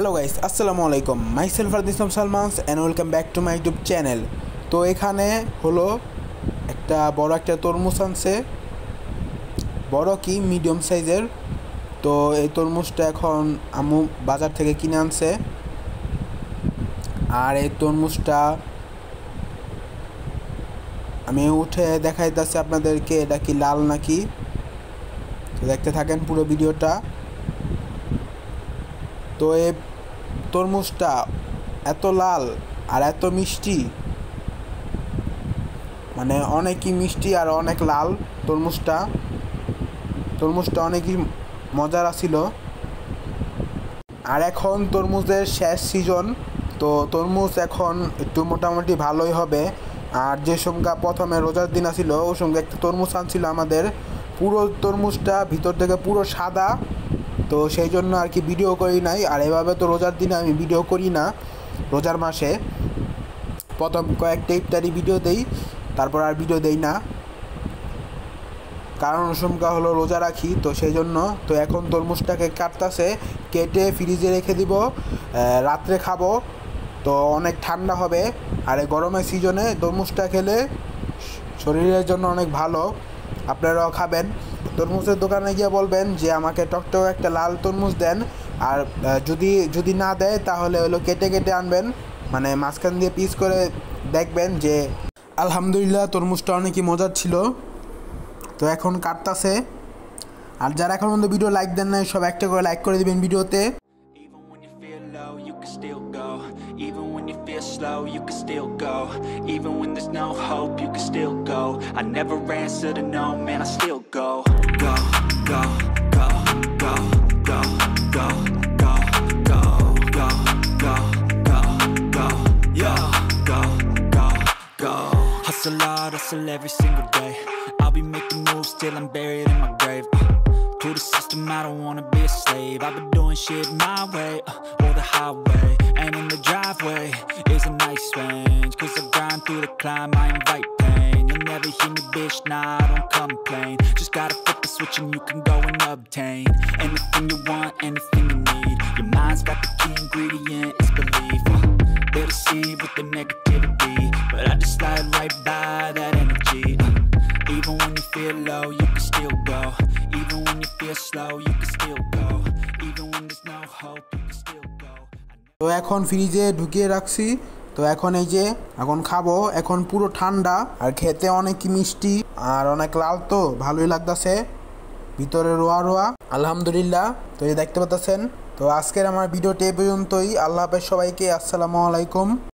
Hello guys, আসসালামু আলাইকুম। Myself Islam Salmans and welcome back to my YouTube channel. তো এখানে হলো একটা বড় একটা তরমুজ আনছে, বড় কি মিডিয়াম সাইজের। তো এই তরমুজটা এখন আম্মু বাজার থেকে কিনে আনছে। আর এই তরমুজটা আমি উঠে দেখাইতেছি আপনাদেরকে, এটা কি লাল নাকি। তো দেখতে থাকেন পুরো ভিডিওটা। তো এই তরমুজটা এত লাল আর এত মিষ্টি, মানে অনেকই মিষ্টি আর অনেক লাল। তরমুজটা অনেকই মজার ছিল। আর এখন তরমুজের শেষ সিজন, তো তরমুজ এখন একটু মোটামুটি ভালোই হবে। আর যে সঙ্গে প্রথমে রোজার দিন ছিল ওর সঙ্গে একটা তরমুজ আনছিল আমাদের, পুরো তরমুজটা ভিতর থেকে পুরো সাদা। তো সেই জন্য আর কি ভিডিও করি নাই। আর এভাবে তো রোজার দিনে আমি ভিডিও করি না, রোজার মাসে প্রথম কয়েকটা ইফতারি ভিডিও দেই, তারপর আর ভিডিও দেই না, কারণ সংখ্যা হলো রোজা রাখি। তো সেই জন্য তো এখন তরমুজটাকে কাটতেছে, কেটে ফ্রিজে রেখে দিব, রাত্রে খাবো। তো অনেক ঠান্ডা হবে। আর এই গরমের সিজনে তরমুজটা খেলে শরীরের জন্য অনেক ভালো, আপনারাও খাবেন। তরমুজের দোকানে গিয়ে বলবেন যে আমাকে টকটক একটা লাল তরমুজ দেন। আর যদি না দেয় তাহলে হলো কেটে কেটে আনবেন, মানে মাঝখান দিয়ে পিস করে দেখবেন যে আলহামদুলিল্লাহ তরমুজটা অনেকই মজার ছিল। তো এখন কাটতাছে। আর যারা এখন পর্যন্ত ভিডিও লাইক দেন নাই, সব একটা করে লাইক করে দিবেন ভিডিওতে। Even when you feel slow, you can still go. Even when there's no hope, you can still go. I never answer to no, man, I still go. Go, go, go, go, go, go, go, go, go, go, go, go, yo, go, go, go. Hustle hard, hustle every single day. I'll be making moves till I'm buried in my grave. To the system, I don't wanna be a slave. I've been doing shit my way, or the highway. And in the driveway is a nice range, cause I grind through the climb, I invite pain. You'll never hear me, bitch, nah, I don't complain. Just gotta flip the switch and you can go and obtain anything you want, anything you need. Your mind's got the key ingredient, it's belief. They deceive with the negativity, but I just slide right by that energy. Even when you feel low, you can still go. Even when you feel slow, you can still go. Even when there's no hope, you can still go. তো এখন ফ্রিজে ঢুকিয়ে রাখছি। তো এখন এই যে এখন খাবো, এখন পুরো ঠান্ডা আর খেতে অনেক মিষ্টি আর অনেক লাল, তো ভালোই লাগতেছে, ভিতরে রোয়া রোয়া আলহামদুলিল্লাহ। তো এই দেখতে পাচ্ছেন। তো আজকের আমার ভিডিওটি এই পর্যন্তই। আল্লাহ হাফেজ সবাইকে, আসসালামু আলাইকুম।